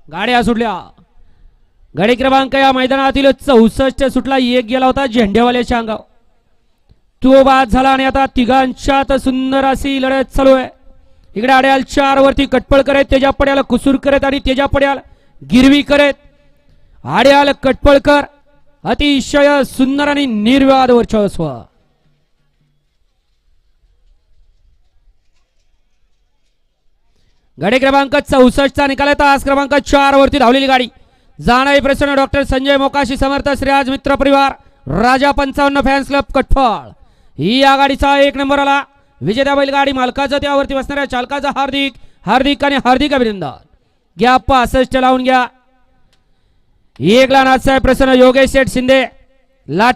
गाड्या सुटल्या. गाडी क्रमांक या मैदानातील 64 सुटला. एक गेला होता झेंडेवाल्याच्या अंगावर, तो बाद झाला. आणि आता तिघांच्यात सुंदर अशी लढत चालू आहे. इकडे आड्याल 4 वरती कटपळ करत, त्याच्या पड्याला कुसूर करत आणि त्याच्या पड्याला गिरवी करत आड्याल कटपळकर अतिशय सुंदर आणि निर्विवाद वर्चस्व. गाडी क्रमांक 64 चा निकाल तास क्रमांक 4 वरती धावलेली गाडी जाणाई प्रसन्न डॉक्टर संजय मोकाशी समर्थ श्रीराज मित्र परिवार राजा 55 फॅन्स क्लब कटफळ ही या गाडीचा 1 नंबर आला. विजेत्या बैलगाडी मालकाचं त्यावरती बसणाऱ्या चालकाचा हार्दिक हार्दिक आणि हार्दिक अभिनंदन. घ्या 65 लावून घ्या. एक लहान साहेब प्रसन्न योगेश शेठ शिंदे लाट